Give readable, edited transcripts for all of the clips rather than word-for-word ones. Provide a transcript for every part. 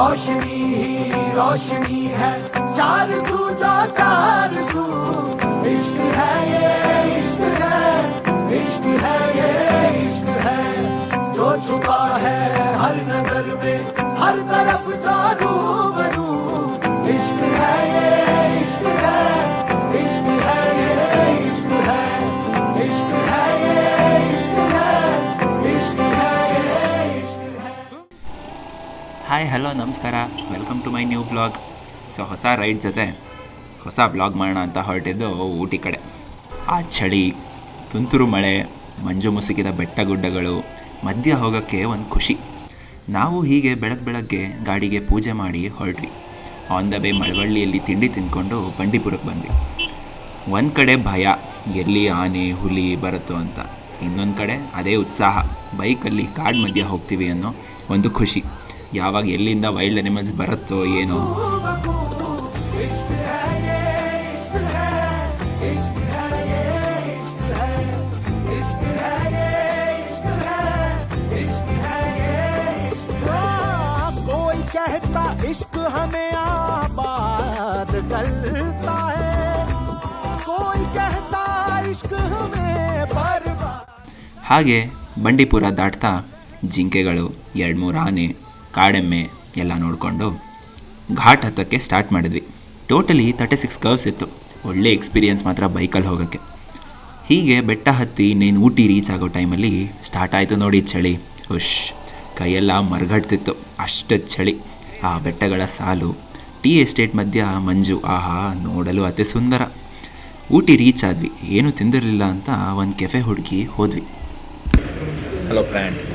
रोशनी ही रोशनी है, चार सू जो चार सू, इश्क है ये इश्क है, इश्क है ये इश्क है, जो छुपा है हर नजर में, हर तरफ जो रूबरू, इश्क है ये इश्क है, इश्क है ये इश्क है, इश्क है ये इश्क है, इश्क है ये इश्क है. ಹಾಯ್ ಹಲೋ ನಮಸ್ಕಾರ, welcome to my new blog. So ಹೊಸ ರೈಡ್ ಜೊತೆ ಹೊಸ ಬ್ಲಾಗ್ ಮಾಡೋಣ ಅಂತ ಹೊರಟಿದ್ದು ಊಟಿ ಕಡೆ. ಆ ಚಳಿ, ತುಂತುರು ಮಳೆ, ಮಂಜು ಮುಸುಕಿದ ಬೆಟ್ಟ ಗುಡ್ಡಗಳು ಮಧ್ಯ ಹೋಗೋಕ್ಕೆ ಒಂದು ಖುಷಿ. ನಾವು ಹೀಗೆ ಬೆಳಗ್ಗೆ ಗಾಡಿಗೆ ಪೂಜೆ ಮಾಡಿ ಹೊರಟ್ವಿ. ಆನ್ ದ ವೇ ಮಳವಳ್ಳಿಯಲ್ಲಿ ತಿಂಡಿ ತಿಂದ್ಕೊಂಡು ಬಂಡೀಪುರಕ್ಕೆ ಬಂದ್ವಿ. ಒಂದು ಕಡೆ ಭಯ, ಎಲ್ಲಿ ಆನೆ ಹುಲಿ ಬರುತ್ತೋ ಅಂತ. ಇನ್ನೊಂದು ಕಡೆ ಅದೇ ಉತ್ಸಾಹ, ಬೈಕಲ್ಲಿ ಕಾಡು ಮಧ್ಯ ಹೋಗ್ತೀವಿ ಅನ್ನೋ ಒಂದು ಖುಷಿ. ಯಾವಾಗ ಎಲ್ಲಿಂದ ವೈಲ್ಡ್ ಅನಿಮಲ್ಸ್ ಬರುತ್ತೋ ಏನೋ. कोई कहता इश्क हमें आबाद करता है, कोई कहता इश्क हमें बर्बाद. ಹಾಗೆ ಬಂಡೀಪುರ ದಾಟ್ತಾ ಜಿಂಕೆಗಳು, 2-3 ಆನೆ, ಕಾಡೆಮ್ಮೆ ಎಲ್ಲ ನೋಡಿಕೊಂಡು ಘಾಟ್ ಹತ್ತಕ್ಕೆ ಸ್ಟಾರ್ಟ್ ಮಾಡಿದ್ವಿ. ಟೋಟಲಿ 36 ಕರ್ವ್ಸ್ ಇತ್ತು. ಒಳ್ಳೆ ಎಕ್ಸ್ಪೀರಿಯನ್ಸ್ ಮಾತ್ರ ಬೈಕಲ್ಲಿ ಹೋಗೋಕ್ಕೆ. ಹೀಗೆ ಬೆಟ್ಟ ಹತ್ತಿ ಇನ್ನೇನು ಊಟಿ ರೀಚ್ ಆಗೋ ಟೈಮಲ್ಲಿ ಸ್ಟಾರ್ಟ್ ಆಯಿತು ನೋಡಿ ಚಳಿ. ಹುಷ್, ಕೈಯೆಲ್ಲ ಮರಗಡ್ತಿತ್ತು, ಅಷ್ಟು ಚಳಿ. ಆ ಬೆಟ್ಟಗಳ ಸಾಲು, ಟೀ ಎಸ್ಟೇಟ್ ಮಧ್ಯ ಮಂಜು, ಆಹಾ ನೋಡಲು ಅತಿ ಸುಂದರ. ಊಟಿ ರೀಚ್ ಆದ್ವಿ. ಏನೂ ತಿಂದಿರಲಿಲ್ಲ ಅಂತ ಒಂದು ಕೆಫೆ ಹುಡುಕಿ ಹೋದ್ವಿ. ಹಲೋ ಫ್ರೆಂಡ್ಸ್,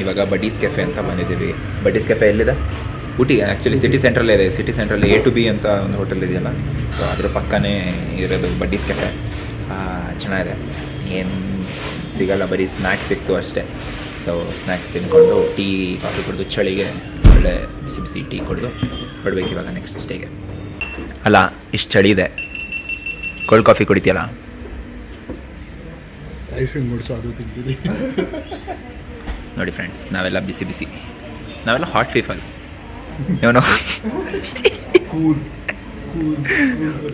ಇವಾಗ ಬಡ್ಡೀಸ್ ಕೆಫೆ ಅಂತ ಬಂದಿದ್ದೀವಿ. ಬಡ್ಡೀಸ್ ಕೆಫೆ ಎಲ್ಲಿದೆ? ಊಟಿ. ಆ್ಯಕ್ಚುಲಿ ಸಿಟಿ ಸೆಂಟ್ರಲ್ಲೇ ಇದೆ. ಸಿಟಿ ಸೆಂಟ್ರಲ್ಲಿ A to B ಅಂತ ಒಂದು ಹೋಟೆಲ್ ಇದೆಯಲ್ಲ, ಸೊ ಅದ್ರ ಪಕ್ಕನೇ ಇರೋದು ಬಡ್ಡೀಸ್ ಕೆಫೆ. ಚೆನ್ನಾಗಿದೆ. ಏನು ಸಿಗಲ್ಲ, ಬರೀ ಸ್ನ್ಯಾಕ್ಸ್ ಸಿಕ್ತು ಅಷ್ಟೇ. ಸೊ ಸ್ನ್ಯಾಕ್ಸ್ ತಿಂದ್ಕೊಂಡು ಟೀ ಕಾಫಿ ಕುಡಿದು ಚಳಿಗೆ ಒಳ್ಳೆ ಬಿಸಿ ಬಿಸಿ ಟೀ ಕುಡಿದು ಹೊರಡ್ಬೇಕು ಇವಾಗ ನೆಕ್ಸ್ಟ್ ಸ್ಟೇಗೆ. ಅಲ್ಲ, ಇಷ್ಟು ಚಳಿ ಇದೆ, ಕೋಲ್ಡ್ ಕಾಫಿ ಕುಡಿತೀಯಲ್ಲ? ಐಸ್ ಕ್ರೀಮ್ ಮುಡಿಸೋ ಅದು ತಿಂತೀವಿ ನೋಡಿ ಫ್ರೆಂಡ್ಸ್, ನಾವೆಲ್ಲ ಬಿಸಿ ಬಿಸಿ, ನಾವೆಲ್ಲ ಹಾಟ್ ಫೀಫಲ್, ಇವನು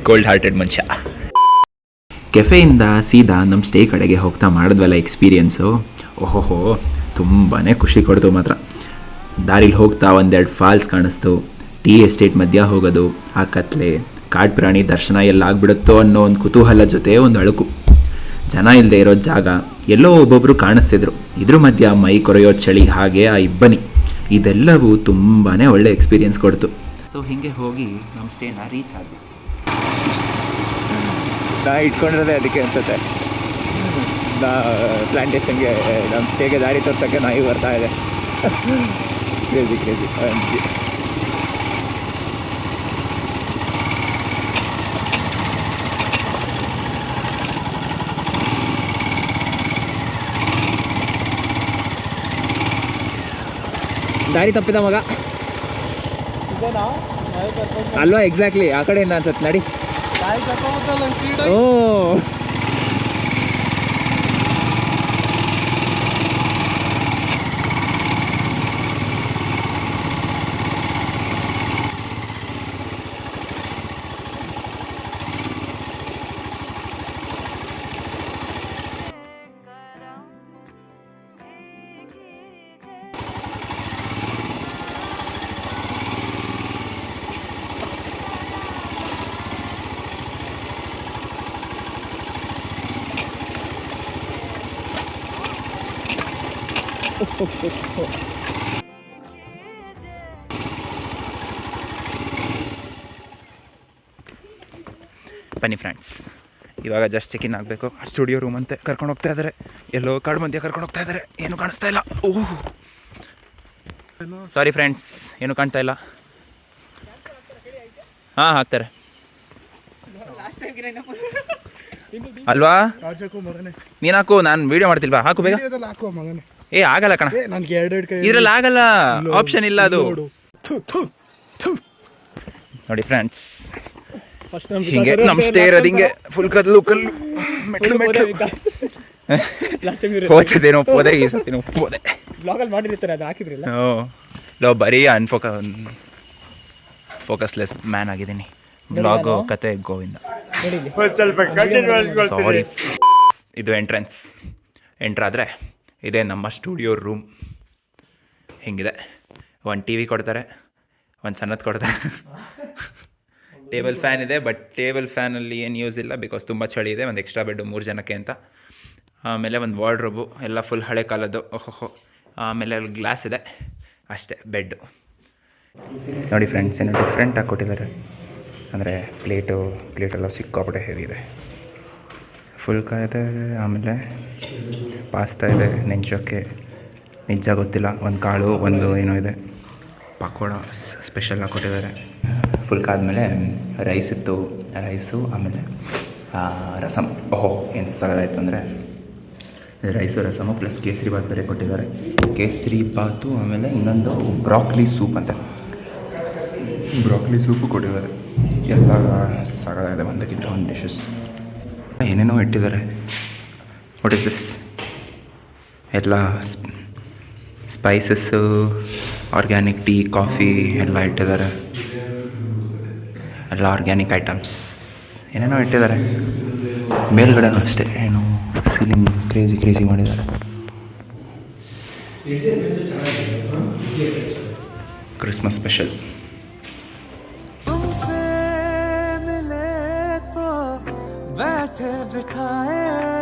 ಕೋಲ್ಡ್ ಹಾರ್ಟೆಡ್ ಮನುಷ್ಯ. ಕೆಫೆಯಿಂದ ಸೀದಾ ನಮ್ಮ ಸ್ಟೇ ಕಡೆಗೆ ಹೋಗ್ತಾ ಮಾಡಿದ್ವಲ್ಲ ಎಕ್ಸ್ಪೀರಿಯೆನ್ಸು, ಓಹೋಹೋ ತುಂಬಾ ಖುಷಿ ಕೊಡ್ತು ಮಾತ್ರ. ದಾರಿಲಿ ಹೋಗ್ತಾ 1-2 ಫಾಲ್ಸ್ ಕಾಣಿಸ್ತು. ಟೀ ಎಸ್ಟೇಟ್ ಮಧ್ಯ ಹೋಗೋದು, ಆ ಕತ್ಲೆ, ಕಾಡು ಪ್ರಾಣಿ ದರ್ಶನ ಎಲ್ಲ ಆಗ್ಬಿಡುತ್ತೋ ಅನ್ನೋ ಒಂದು ಕುತೂಹಲ ಜೊತೆ ಒಂದು ಅಳುಕು. ಜನ ಇಲ್ಲದೆ ಇರೋ ಜಾಗ, ಎಲ್ಲೋ ಒಬ್ಬೊಬ್ಬರು ಕಾಣಿಸ್ತಿದ್ರು. ಇದ್ರ ಮಧ್ಯ ಮೈ ಕೊರೆಯೋ ಚಳಿ, ಹಾಗೆ ಆ ಇಬ್ಬನಿ, ಇದೆಲ್ಲವೂ ತುಂಬಾ ಒಳ್ಳೆ ಎಕ್ಸ್ಪೀರಿಯೆನ್ಸ್ ಕೊಡ್ತು. ಸೊ ಹೀಗೆ ಹೋಗಿ ನಮ್ಮ ಸ್ಟೇನ ರೀಚ್ ಆದ್ವಿ. ನಾ ಇಟ್ಕೊಂಡಿರೋದೆ ಅದಕ್ಕೆ ಅನ್ಸುತ್ತೆ. ಪ್ಲಾಂಟೇಶನ್ಗೆ ನಮ್ಮ ಸ್ಟೇಗೆ ದಾರಿ ತೋರ್ಸೋಕ್ಕೆ ನಾಯಿ ಬರ್ತಾ ಇದೆ. ಕ್ರೇಜಿ ಕ್ರೇಜಿ ಅನ್ಸಿ. ದಾರಿ ತಪ್ಪಿದ ಮಗ ಅಲ್ವಾ? ಎಕ್ಸಾಕ್ಟ್ಲಿ ಆ ಕಡೆಯಿಂದ ಅನ್ಸತ್ತೆ. ನಡಿ. ಓ ಬನ್ನಿ ಫ್ರೆಂಡ್ಸ್, ಇವಾಗ ಜಸ್ಟ್ ಚೆಕ್ ಇನ್ ಆಗಬೇಕು. ಸ್ಟುಡಿಯೋ ರೂಮ್ ಅಂತೆ ಕರ್ಕೊಂಡು ಹೋಗ್ತಾ ಇದ್ದಾರೆ. ಎಲ್ಲೋ ಕಾಡು ಮಧ್ಯೆ ಕರ್ಕೊಂಡು ಹೋಗ್ತಾ ಇದ್ದಾರೆ. ಏನು ಕಾಣಿಸ್ತಾ ಇಲ್ಲ. ಓಹ್ ಸಾರಿ ಫ್ರೆಂಡ್ಸ್, ಏನು ಕಾಣ್ತಾ ಇಲ್ಲ. ಹಾಂ ಹಾಕ್ತಾರೆ ಅಲ್ವಾ? ನೀನು ಹಾಕು, ನಾನು ವೀಡಿಯೋ ಮಾಡ್ತಿಲ್ವಾ? ಹಾಕು ಬೇಗ. ಏ ಆಗಲ್ಲ ಕಣ, ಇದ್ರಲ್ಲಿ ಆಗಲ್ಲ, ಆಪ್ಷನ್ ಇಲ್ಲ ಅದು. ನೋಡಿ ಫ್ರೆಂಡ್ಸ್, ಹಿಂಗೆ ನಮ್ಮ ಸ್ಟೇ ಇರೋದು ಹಿಂಗೆ ಫುಲ್ ಕಲ್ಲು ಕಲ್ಲು ಮೆಟ್ಲು ಮೆಟ್ಲು. ಹೋಚದೇನೋ ಒಪ್ಪೋದೆ, ಈ ಸತಿನೋ ಒಪ್ಪೋದೆ. ಬ್ಲಾಗಲ್ಲಿ ಮಾಡಿರ್ತಾರೆ, ಅದು ಹಾಕಿದ್ರಿಲ್ಲ. ಲೋ ಬರೀ ಫೋಕಸ್ಲೆಸ್ ಮ್ಯಾನ್ ಆಗಿದ್ದೀನಿ. ಬ್ಲಾಗು ಕತೆ ಗೋವಿಂದ. ಸಾರಿ. ಇದು ಎಂಟ್ರಾದರೆ ಇದೇ ನಮ್ಮ ಸ್ಟುಡಿಯೋ ರೂಮ್. ಹಿಂಗಿದೆ. ಒಂದು ಟಿ ವಿ ಕೊಡ್ತಾರೆ, ಒಂದು ಸಣ್ಣದು ಕೊಡ್ತಾರೆ. ಟೇಬಲ್ ಫ್ಯಾನ್ ಇದೆ, ಬಟ್ ಟೇಬಲ್ ಫ್ಯಾನಲ್ಲಿ ಏನು ಯೂಸ್ ಇಲ್ಲ, ಬಿಕಾಸ್ ತುಂಬ ಚಳಿ ಇದೆ. ಒಂದು ಎಕ್ಸ್ಟ್ರಾ ಬೆಡ್ಡು 3 ಜನಕ್ಕೆ ಅಂತ. ಆಮೇಲೆ ಒಂದು ವಾರ್ಡ್ರೋಬು ಎಲ್ಲ ಫುಲ್ ಹಳೆ ಕಾಲದ್ದು. ಓಹೋ. ಆಮೇಲೆ ಅಲ್ಲಿ ಗ್ಲಾಸ್ ಇದೆ ಅಷ್ಟೇ. ಬೆಡ್ಡು ನೋಡಿ ಫ್ರೆಂಡ್ಸ್, ಏನೋ ಡಿಫ್ರೆಂಟಾಗಿ ಕೊಟ್ಟಿದ್ದಾರೆ. ಅಂದರೆ ಪ್ಲೇಟೆಲ್ಲ ಸಿಕ್ಕಾಪಟ್ಟೆ ಹೆವಿ ಇದೆ. ಫುಲ್ಕ ಇದೆ, ಆಮೇಲೆ ಪಾಸ್ತಾ ಇದೆ ನೆಂಚೋಕ್ಕೆ. ನಿಜ ಗೊತ್ತಿಲ್ಲ, ಒಂದು ಕಾಳು ಒಂದು ಏನೋ ಇದೆ. ಪಕೋಡ ಸ್ಪೆಷಲಾಗಿ ಕೊಟ್ಟಿದ್ದಾರೆ. ಫುಲ್ಕ ಆದಮೇಲೆ ರೈಸು, ಆಮೇಲೆ ರಸಮ್. ಓಹೋ ಏನು ಸಾಕಾಯಿತು ಅಂದರೆ ರೈಸು ರಸಮು ಪ್ಲಸ್ ಕೇಸರಿ ಬಾತ್ ಬೇರೆ ಕೊಟ್ಟಿದ್ದಾರೆ. ಕೇಸರಿ ಬಾತು, ಆಮೇಲೆ ಇನ್ನೊಂದು ಬ್ರಾಕ್ಲಿ ಸೂಪ್ ಅಂತ, ಬ್ರಾಕ್ಲಿ ಸೂಪು ಕೊಟ್ಟಿದ್ದಾರೆ. ಎಲ್ಲ ಸಾಕಾಗಿದೆ, ಒಂದಕ್ಕಿಂತ ಒಂದು ಡಿಶಸ್ ಏನೇನೋ ಇಟ್ಟಿದ್ದಾರೆ. What is this? ಎಲ್ಲ ಸ್ಪೈಸಸ್ಸು, ಆರ್ಗ್ಯಾನಿಕ್ ಟೀ, ಕಾಫಿ ಎಲ್ಲ ಇಟ್ಟಿದ್ದಾರೆ. ಎಲ್ಲ ಆರ್ಗ್ಯಾನಿಕ್ ಐಟಮ್ಸ್ ಏನೇನೋ ಇಟ್ಟಿದ್ದಾರೆ. ಮೇಲ್ಗಡೆನೂ ಅಷ್ಟೇ, ಏನು ಸೀಲಿಂಗ್ ಕ್ರೇಜಿ ಮಾಡಿದ್ದಾರೆ. Christmas special. बैठे बिठाए